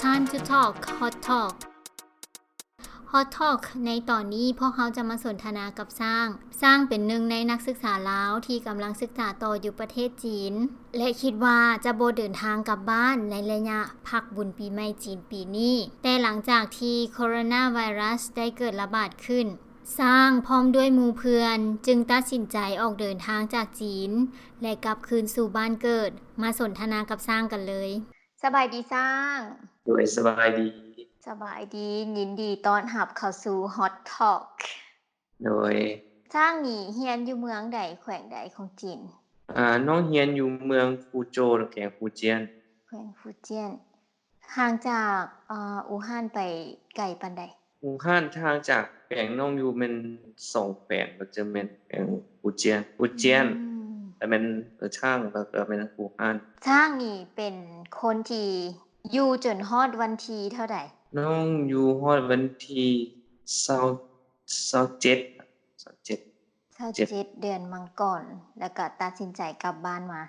Time to talk Hot Talk Hot Talk ในตอนนี้พวกเขาจะมาสนทนากับสร้างเป็นหนึ่งในนักศึกษาลาวที่กำลังศึกษาต่ออยู่ประเทศจีนและคิดว่าจะบ่เดินทางกลับบ้านในระยะพักบุญปีใหม่จีนปีนี้แต่หลังจากที่โคโรนาไวรัสได้เกิดระบาดขึ้นสร้างพร้อมด้วยหมู่เพื่อนจึงตัดสินใจออกเดินทางจากจีนและกลับคืนสู่บ้านเกิดมาสนทนากับสร้างกันเลยสบายดีสร้างโดยสบายดียินดีต้อนรับเข้าสู่ Hot Talk โดยสร้างนี่เรียนอยู่เมืองใดแขวงใดของจีนน้องเรียนอยู่เมืองฟูโจวแขวงฟูเจียนแขวงฟูเจียนห่างจากอู่ฮั่นไปไกลปานใดอู่ฮั่นทางจากแขวงน้องอยู่แม่น2แขวงก็จะแม่นแขวงฟูเจียนแต่แม่นช่างแล้วก็แม่นอู่ฮั่นช่างนี่เป็นคนที่อยู่จนฮอดวันที่เท่าใดน้องอยู่ฮอดวันที่27เดือนมังกรแล้วก็ตัดสินใจกลับบ้านมา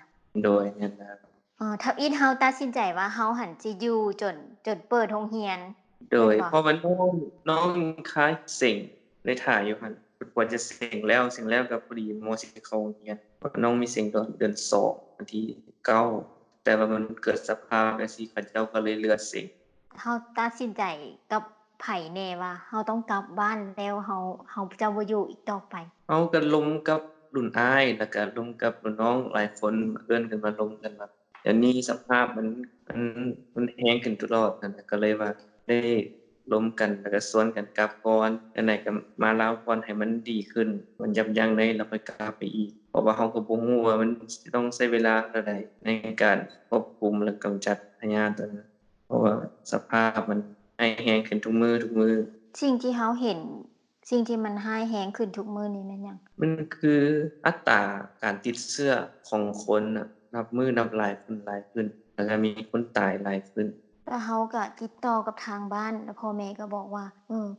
โดยนั่นล่ะถ้าอีเฮาตัดสินใจว่าเฮาหันสิอยู่จนเปิดโรงเรียนโดยเพราะว่าน้องค้าเส็งในถ่ายอยู่หั่นกว่าจะเส็งแล้วก็พอดีม.สิเข้าโรงเรียนน้องมีเส็งตอนเดือน2วันที่9แต่ว่ามันเกิดสภาพจังซี่เขาเจ้าก็เลยเลื่อนเส็งเฮาตัดสินใจกับไผแน่ว่าเฮาต้องกลับบ้านแล้วเฮาจะบ่อยู่อีกต่อไปเฮาก็ลงกับรุ่นอ้ายแล้วก็ลงกับรุ่นน้องหลายคนเอิ้นกันมาลงกันว่าเดี๋ยวนี้สภาพมันแฮงขึ้นตลอดนั่นน่ะก็เลยว่าได้ล้มกันแล้วก็สวนกันกลับก่อนอันไหนก็มาลาวก่อนให้มันดีขึ้นมันยับยั้งได้แล้วค่อยกลับไปอีกเพราะว่าเฮาก็บ่ฮู้ว่ามันสิต้องใช้เวลาเท่าใดในการควบคุมและกำจัดพยาธิตัวนั้นเพราะว่าสภาพมันร้ายแรงขึ้นทุกมื้อสิ่งที่เฮาเห็นสิ่งที่มันร้ายแรงขึ้นทุกมื้อนี้แม่นหยังมันคืออัตราการติดเชื้อของคนน่ะนับมื้อนับหลายขึ้นแล้วก็มีคนตายหลายขึ้นแล้วเฮาก็ติดต่อกับทางบ้านแล้วพ่อแม่ก็บอกว่า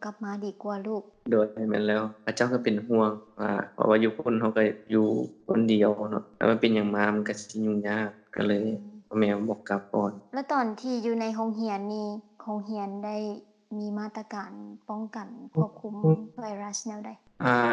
กลับมาดีกว่าลูกโดยแม่นแล้วเขาเจ้าก็เป็นห่วงว่าเพราะว่าอยู่คนเฮาก็อยู่คนเดียวเนาะถ้ามันเป็นหยังมามันก็สิยุ่งยากก็เลยพ่อแม่บอกกลับก่อนแล้วตอนที่อยู่ในโรงเรียนนี่โรงเรียนได้มีมาตรการป้องกันควบคุมไวรัสแนวใด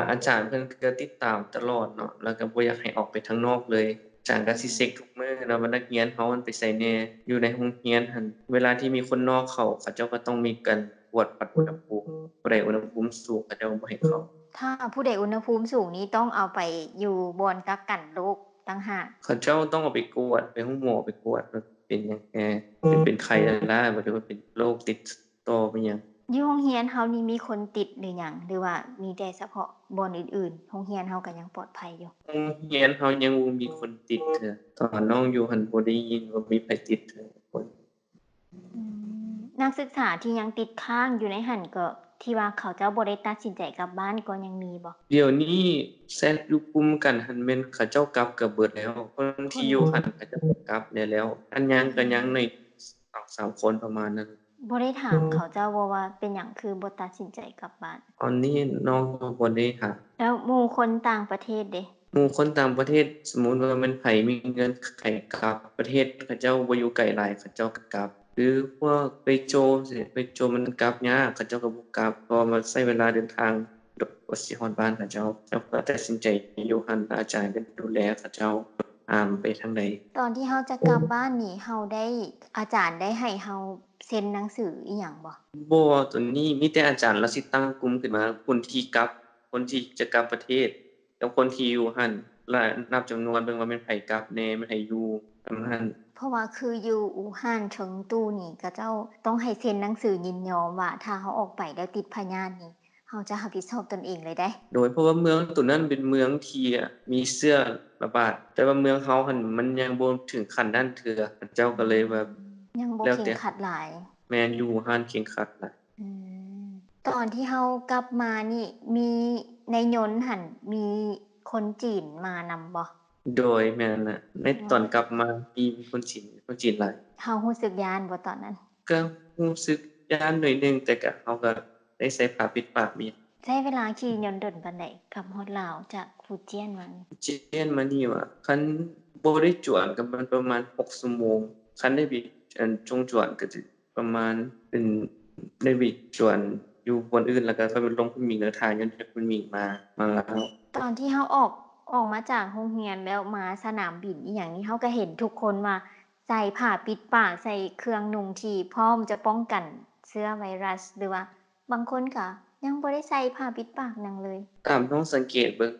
อาจารย์เพิ่นก็ติดตามตลอดเนาะแล้วก็บ่อยากให้ออกไปข้างนอกเลยอาจารย์ก็สิเช็กทุกมื้อเนาะว่านักเรียนเฮามันไปไสแหน่อยู่ในโรงเรียนหั่นเวลาที่มีคนนอกเข้าเขาเจ้าก็ต้องมีการตรวจวัดอุณหภูมิผู้ใดอุณหภูมิสูงเขาเจ้าบ่ให้เข้าถ้าผู้ใดอุณหภูมิสูงนี้ต้องเอาไปอยู่บ่อนกักกันโรคต่างหากเขาเจ้าต้องเอาไปกวดไปโรงหมอไปกวดว่าเป็นหยังแน่เป็นไข้ลาบ่ได้ว่าเป็นโรคติดต่อไปหยังอยู่โรงเรียนเฮานี่มีคนติดหรือหยังหรือว่ามีแต่เฉพาะบ่อนอื่นๆโรงเรียนเฮาก็ยังปลอดภัยอยู่โรงเรียนเฮายังบ่มีคนติดเทื่อตอนน้องอยู่หั่นบ่ได้ยินว่ามีไผติดเทื่อคนนักศึกษาที่ยังติดค้างอยู่ในหั้นก็ที่ว่าเขาเจ้าบ่ได้ตัดสินใจกลับบ้านก็ยังมีบ่เดี๋ยวนี้แชตอยู่กลุ่มกันหั่นแม่นเขาเจ้ากลับก็เบิดแล้วคนที่อยู่หั่นเขาเจ้ากลับได้แล้วอันยังก็ยังใน2-3คนประมาณนั้นบ่ได้ถามเขาเจ้าบ่ว่าเป็นหยังคือบ่ตัดสินใจกลับบ้านตอนนี้น้องก็บ่ได้ถามแล้วหมู่คนต่างประเทศเด้หมู่คนต่างประเทศสมมุติว่ามันไผมีเงินไขกลับประเทศเขาเจ้าบ่อยู่ไกลหลายเขาเจ้าก็กลับหรือพวกไปโจสิไปโจมันกลับยากเขาเจ้าก็บ่กลับเพราะมันใช้เวลาเดินทางกว่าสิฮอดบ้านเขาเจ้าก็ตัดสินใจอยู่หั่นอาจารย์ก็ดูแลเขาเจ้าไปทางใดตอนที่เฮาจะกลับบ้านนี่เฮาได้อาจารย์ได้ให้เฮาเซ็นหนังสืออีหยังบ่บ่ตอนนี้มีแต่อาจารย์แล้วสิตั้งกลุ่มขึ้นมาคนที่กลับคนที่จะกลับประเทศกับคนที่อยู่หั่นและนับจำนวนเบิ่งว่าแม่นไผกลับแหน่แม่นไผอยู่ประมาณนั้นเพราะว่าคืออยู่อู่ฮั่นเฉิงตู้นี่เขาเจ้าต้องให้เซ็นหนังสือยินยอมว่าถ้าเฮาออกไปแล้วติดพยาธินี่เฮาจะรับผิดชอบตนเองเลยเด้โดยเพราะว่าเมืองตัวนั้นเป็นเมืองที่มีเชื้อระบาดแต่ว่าเมืองเฮาหั่นมันยังบ่ถึงขั้นนั้นเทื่อเขาเจ้าก็เลยว่ายังบ่เข่งขัดหลายแม่นอยู่อู่ฮั่นเข่งครัดหลายตอนที่เฮากลับมานี่มีในยนต์หั่นมีคนจีนมานำบ่โดยแม่นน่ะในตอนกลับมามีคนจีนหลายเฮารู้สึกย้านบ่ตอนนั้นก็รู้สึกย้านหน่อยนึงแต่ก็เฮาก็ได้ใส่ผ้าปิดปากมีใช้เวลาขี่ยนต์ดนปานใดกลับฮอดลาวจากฟูเจียนมาเจียนมานี่ว่าคันบ่ได้จวนก็มันประมาณ6ชั่วโมงคันได้ไปจงจวนก็สิ ประมาณเป็นได้วิกส่วนอยู่บอนอื่นแล้วก็ไปลงคุณหมิงแล้วถ่ายจนคุณหมิงมาแล้ว ตอนที่เฮาออกมาจากโรงเรียนแล้วมาสนามบินอีหยังนี่เฮาก็เห็นทุกคนว่าใส่ผ้าปิดปากใส่เครื่องนุ่งที่พร้อมจะป้องกันเชื้อไวรัสหรือว่าบางคนก็ยังบ่ได้ใส่ผ้าปิดปากหยังเลย ตามท้องสังเกตเบิ่ง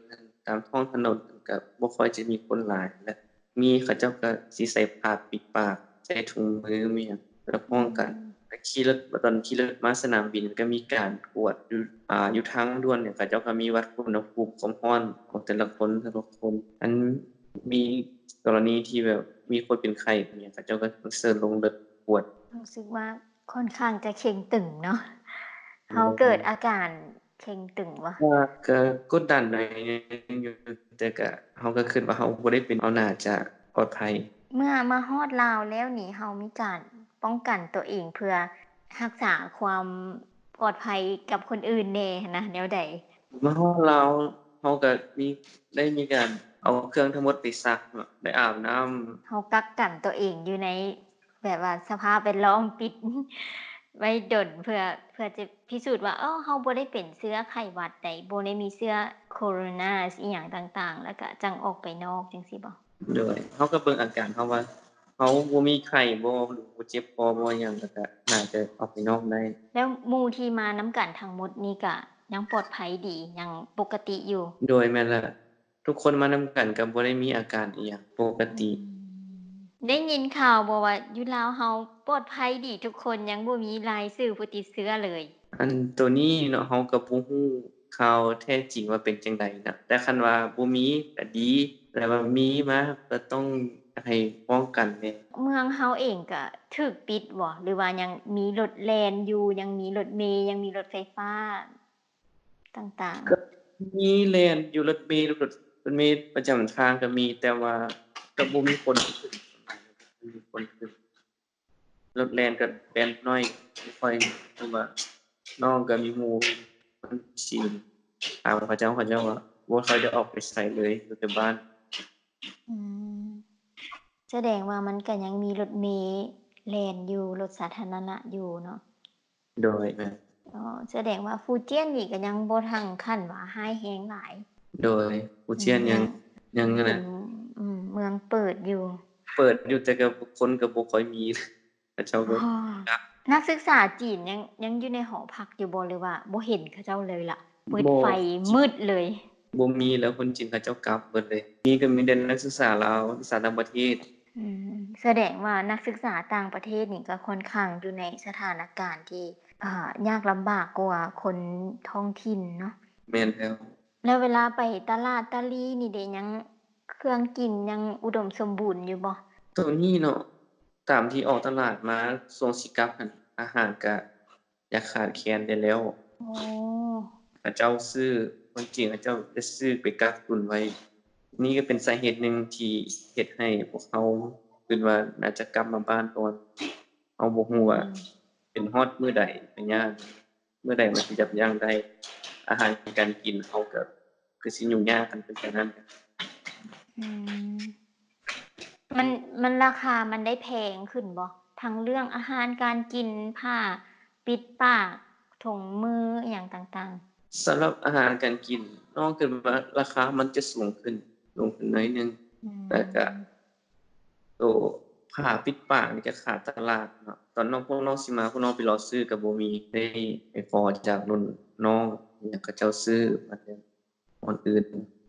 ตามท้องถนนก็บ่ค่อยจะมีคนหลายและมีเขาเจ้าก็สิใส่ผ้าปิดปากใส่ถุงมือมีหยังเพื่อป้องกันแต่ตอนขี่รถมาสนามบินก็มีการตรวจอยู่ทางด่วนเนี่ยเขาเจ้าก็มีวัดอุณหภูมิความร้อนของแต่ละคนอันมีกรณีที่แบบมีคนเป็นไข้เนี่ยเขาเจ้าก็เชิญลงเลือดตรวจ รู้สึกว่าค่อนข้างจะเข่งตึงเนาะเฮาเกิดอาการเข่งตึงบ่ก็กดดันหน่อยหนึ่งอยู่แต่ก็เราก็คิดว่าเราบ่ได้เป็นเอาน่าจะปลอดภัยเมื่อมาฮอดลาวแล้วนี่เฮามีการป้องกันตัวเองเพื่อรักษาความปลอดภัยกับคนอื่นแหน่หั้นนะแนวใดมาฮอดลาวเราก็ได้มีการเอาเครื่องทั้งหมดไปซักเนาะได้อาบน้ำ เฮากักกันตัวเองอยู่ในแบบว่าสภาพแวดล้อมปิดไว้ดนเพื่อจะพิสูจน์ว่าเฮาบ่ได้เป็นเชื้อไข้หวัดใดบ่ได้มีเชื้อโคโรนาอิหยังต่างๆแล้วก็จั่งออกไปนอกจังซี้บ่โดยเราก็เบิ่งอาการเราว่าเราบ่มีไข้บ่หรือบ่เจ็บคอบ่หยังแล้วก็น่าจะออกไปนอกได้แล้วหมู่ที่มานำกันทั้งหมดนี่ก็ยังปลอดภัยดียังปกติอยู่โดยแม่นแล้วทุกคนมานำกันก็บ่ได้มีอาการอิหยังปกติ ได้ยินข่าวบ่ว่าอยู่ลาวเฮาปลอดภัยดีทุกคนยังบ่มีรายชื่อผู้ติดเชื้อเลยอันตัวนี้เนาะเราก็บ่ฮู้ข่าวแท้จริงว่าเป็นจั่งใดนะแต่คันว่าบ่มีก็ดีแต่ว่ามีมาก็ต้องให้ป้องกันแหน่เมืองเฮาเองก็ถูกปิดบ่หรือว่ายังมีรถแล่นอยู่ยังมีรถเมล์ยังมีรถไฟฟ้าต่างก็มีแล่นอยู่รถเมล์ประจำทางก็มีแต่ว่าก็บ่มีคนขึ้นบ่มีคนขึ้นรถแล่นก็แล่นน้อยบ่ค่อยเพราะว่าน้องก็มีหมู่คนจีนถามเขาเจ้าว่าบ่ค่อยได้ออกไปไสเลยอยู่แต่บ้านๆแสดงว่ามันก็ยังมีรถเมล์แล่นอยู่รถสาธารณะอยู่เนาะโดยแม่นแสดงว่าฟูเจียนนี่ก็ยังบ่ถึงขั้นว่าร้ายแรงหลายโดยผู้เชี่ยนยังอันเป็นนั้น เมืองเปิดอยู่ เปิดอยู่แต่ก็คนก็บ่ค่อยมีเขาเจ้าก็นักศึกษาจีนยังอยู่ในหอพักอยู่บ่หรือว่าบ่เห็นเขาเจ้าเลยล่ะปิดบ่ไฟมืดเลยบ่มีแล้วคนจีนเขาเจ้ากลับเบิดเลยมีก็มีแต่นักศึกษาลาวนักศึกษาต่างประเทศแสดงว่านักศึกษาต่างประเทศนี่ก็ค่อนข้างอยู่ในสถานการณ์ที่ยากลำบากกว่าคนท้องถิ่นเนาะแม่นแล้วแล้วเวลาไปตลาดตะลีนี่ได้ยังเครื่องกินยังอุดมสมบูรณ์อยู่บ่ตัวนี้เนาะตามที่ออกตลาดมาช่วงสิกลับหั่นอาหารก็อย่าขาดแคลนได้แล้วอ๋อเขาเจ้าซื้อคนจีนเขาเจ้าได้ซื้อไปกักตุนไว้นี่ก็เป็นสาเหตุหนึ่งที่เฮ็ดให้พวกเราคิดว่าน่าจะกลับมาบ้านก่อนเราบ่ฮู้ว่าเป็นฮอดมื้อใดไปย่างมื้อใดมันสิจับย่างได้อาหารการกินเราก็คือสิยุ่งยากกันไปจากนั้นอืม มันราคามันได้แพงขึ้นบ่ทั้งเรื่องอาหารการกินผ้าปิดปากถุงมืออิหยังต่างสำหรับอาหารการกินน้องคิดว่าราคามันจะสูงขึ้นหน่อยหนึ่งๆแต่ก็ตัวผ้าปิดปากนี่ก็ขาดตลาดเนาะตอนพวกน้องสิมาพวกน้องไปรอซื้อก็บ่มีได้ไปขอจากรุ่นน้องอิหยังเขาเจ้าซื้อมาแต่คนอื่น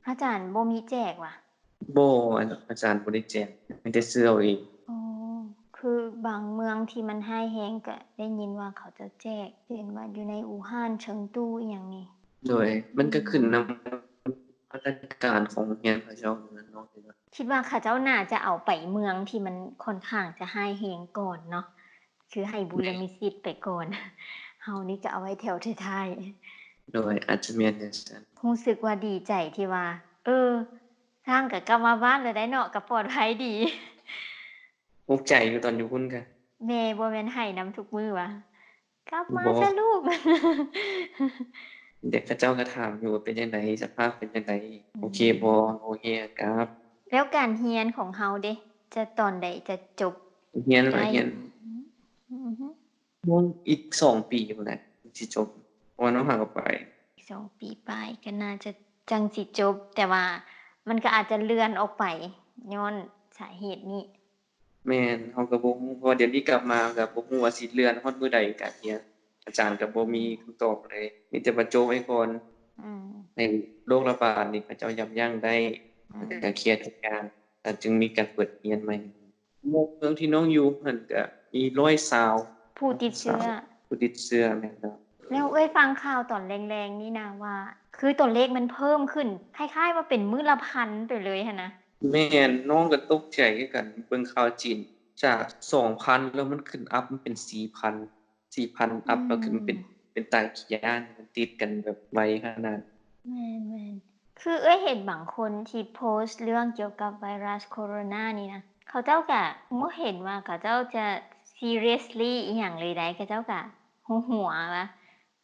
อาจารย์บ่มีแจกว่ะบ่อาจารย์บ่ได้แจกมีแต่ซื้อเอาเองอ๋อคือบางเมืองที่มันร้ายแรงก็ได้ยินว่าเขาจะแจกเช่นว่าอยู่ในอู่ฮั่นเฉิงตูอิหยังนี่โดยมันก็ขึ้นนำมาตรการของโรงเรียนเขาเจ้านั่นเนาะคิดว่าเขาเจ้าน่าจะเอาไปเมืองที่มันค่อนข้างจะร้ายแรงก่อนเนาะคือให้บุรมิสิทธิ์ไปก่อนเฮานี่ก็เอาไว้แถวท้ายๆ โดยอาจจะแม่นจั่งซั้นรู้สึกว่าดีใจที่ว่าทางก็กลับมาบ้านแล้วได้เนาะก็ปลอดภัยดี ภูมิใจอยู่ตอนอยู่พุ่นก็ แม่บ่แม่นให้นำทุกมื้อว่า กลับมาบ่เถอะลูก เด็กเขาเจ้าก็ถามอยู่ว่าเป็นจั่งใดสภาพเป็นจั่งใดโอเคบ่โอเคครับ แล้วการเรียนของเฮาเดะจะตอนใดจะจบเรียนว่าใกล้เรียนอือฮึ น้องอีก2ปีพุ่นแหละสิจบเพราะว่าน้องหาก็ไปอีก2ปีปลายก็น่าจะจั่งสิจบแต่ว่ามันก็อาจจะเลื่อนออกไปย้อนสาเหตุนี้แม่นเราก็บ่รู้เพราะว่าเดี๋ยวนี้กลับมาก็บ่รู้ว่าสิเลื่อนฮอดมื้อใดก็เฮียอาจารย์ก็บ่มีคำตอบเลยมีแต่ว่าโจบไว้ก่อนอืมให้โรคระบาดนี่เขาเจ้ายับยั้งได้อืแล้วก็เคมลียร์ทุกอย่างแล้วจึงมีการเปิดเรียนใหม่หมู่เมืองที่น้องอยู่นั่นก็มีผู้ติด120เชื้อ ผู้ติดเชื้อแม่นแล้ว แล้วเอ้ยฟังข่าวตอนแรงๆนี่นะว่าคือตัวเลขมันเพิ่มขึ้นคล้ายๆว่าเป็นมื้อละพันไปเลยหั้นนะแม่นน้องก็ตกใจคือกันเบิ่งข่าวจีนจาก 2,000 แล้วมันขึ้นอัปมันเป็น 4,000 4,000อัอืปแล้วคือมันมเป็นตาขี้ย้านมันติดกันแบบไวขนาดแม่นๆคือเอ้ยเห็นบางคนที่โพสต์เรื่องเกี่ยวกับไวรัสโคโรนานี่นะเขาเจ้าก็บ่เห็นว่าเขาเจ้าจะ seriously อิหยังเลยใดเขาเจ้าก็หัวๆว่า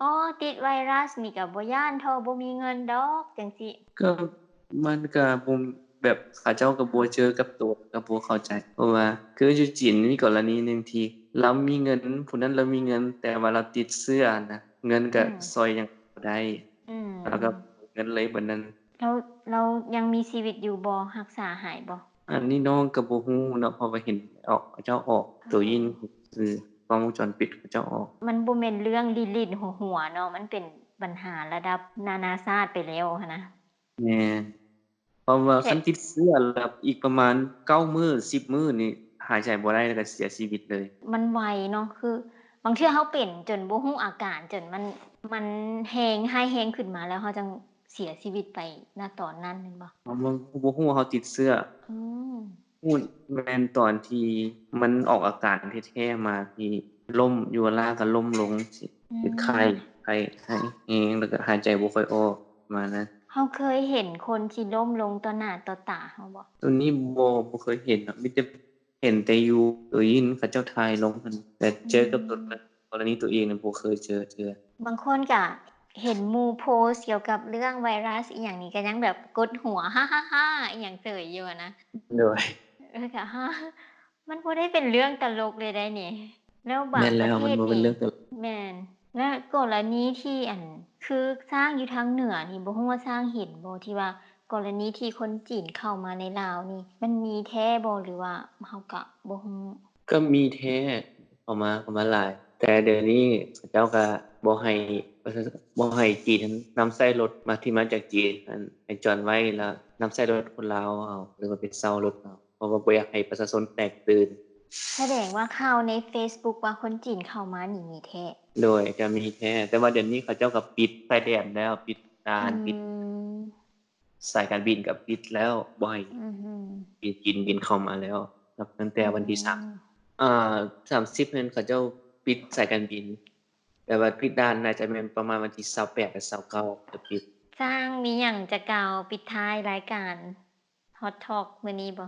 อ๋อติดไวรัสนี่ก็บ่ย้านเท่าบ่มีเงินดอกจังซี้ก็มันก็บ่แบบเขาเจ้าก็บ่เจอกับตัวก็บ่เข้าใจเพราะว่าคืออยู่จีนมีกรณีหนึ่งที่เรามีเงินผู้นั้นเรามีเงินแต่ว่าเราติดเชื้อนะเงินก็อืมช่วยหยังบ่ได้อืแล้วก็มเงินเลยบัดนั้นแล้วยังมีชีวิตอยู่บ่รักษาหายบ่อันนี้น้องก็บ่รู้เนาะเพราะว่าเห็นเขาเจ้าออกอ๋อ ตัวยิงซื่อกล้องวงจรปิดเขาเจ้าออก มันบ่แม่นเรื่องลิ้นๆหัวๆเนาะมันเป็นปัญหาระดับนานาชาติไปแล้วหั้นนะแม่นเพราะว่าแต่คันติดเชื้อแล้วอีกประมาณ9มื้อ10มื้อนี่หายใจบ่ได้แล้วก็เสียชีวิตเลยมันไวเนาะคือบางเทื่อเราเป็นจนบ่รู้อาการจนมันแรงร้ายแรงขึ้นมาแล้วเราจั่งเสียชีวิตไปณตอนนั้นแม่นบ่เพราะว่าบ่ฮู้ว่าเราติดเชื้ออืมฮู้แม่นตอนที่มันออกอาการแท้ๆมาที่ล้มอยู่ว่าลาก็ล้มลงสิอืเป็นไข้มไข้แฮงแล้วก็หายใจบ่ค่อยออกประมาณนั้นเราเคยเห็นคนที่ล้มลงต่อหน้าต่อตาเราบ่ตัวนี้บ่เคยเห็นอะมีแต่เห็นแต่อยู่ได้ยินเขาเจ้าถ่ายลงหั่นแต่อืเจอกับตัวม กรณีตัวเองนี่บ่เคยเจอเทื่อบางคนก็เห็นหมู่โพสต์เกี่ยวกับเรื่องไวรัสอิหยังนี่ก็ยังแบบกดหัวฮ่าๆๆอิหยังเสยอยู่อะนะโดยเออก็ฮามันบ่ได้เป็นเรื่องตลกเลยได้นี่แล้วบางแม่นแล้วประเทศนี่มันบ่เป็นเรื่องตลก แม่นและกรณีที่คือสร้างอยู่ทางเหนือนี่บ่ฮู้ว่าสร้างเห็นบ่ที่ว่ากรณีที่คนจีนเข้ามาในลาวนี่มันมีแท้บ่หรือว่าเราก็บ่ฮู้ก็มีแท้เข้ามาหลายแต่เดี๋ยวนี้เขาเจ้าก็บ่ให้จีนนำใส่รถมาที่มาจากจีนอั่นให้จอดไว้แล้วนำใส่รถคนลาวเอาหรือว่าไปเช่ารถเอาเพราะว่าบ่อยากให้ประชาชนแตกตื่นแสดงว่าข่าวในเฟซบุ๊กว่าคนจีนเข้ามานี่มีแท้ โดยก็มีแท้แต่ว่าเดี๋ยวนี้เขาเจ้าก็ปิดชายแดนแล้วปิดด่าอืนปิดมสายการบินก็ปิดแล้วบ่ให้อือฮึจีนบินเข้ามาแล้วนับตั้งแต่อืวันที่3ม30นั้นเขาเจ้าปิดสายการบิน แต่ว่าปิดด่านน่าจะแม่นประมาณวันที่28หรือ29จะปิดสร้างมีหยังจะกล่าวปิดท้ายรายการ Hot Talk มื้อนี้บ่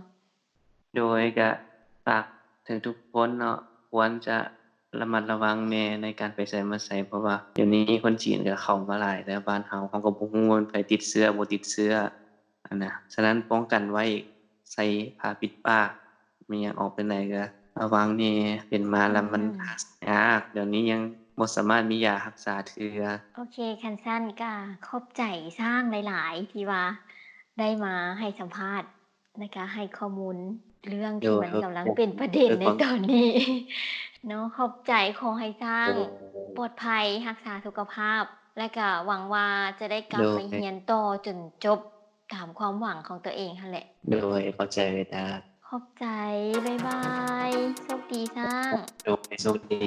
โดยก็ฝากถึงทุกคนเนาะควรจะระมัดระวังแหน่ในการไปไสมาไสเพราะว่าเดี๋ยวนี้คนจีนก็เข้ามาหลายแล้วบ้านเราก็บ่รู้ว่าไผติดเชื้อบ่ติดเชื้ออะนะฉะนั้นป้องกันไว้ใส่ผ้าปิดปากมีหยังออกไปไหนก็ระวังแหน่เป็นมาอืแล้วมันมหายากเดี๋ยวนี้ยังบ่สามารถมียารักษาเทื่อโอเคคันซั้นก็ขอบใจสร้างหลายๆที่ว่าได้มาให้สัมภาษณ์แล้วก็ให้ข้อมูลเรื่องโดที่ยมันกำลังเป็นประเด็นในด้วยความตอนนี้เนาะขอบใจขอให้สร้าโดงปลอดยภัยรักษาสุขภาพและก็หวังว่าจะได้กลัโดบมาย เรียนต่อจนจบตามความหวังของตัวเองหั้นแหละ โดยเข้าใจเลยนะขอบใจ บ๊ายบาย โชคดีสร้างโดยโชคดี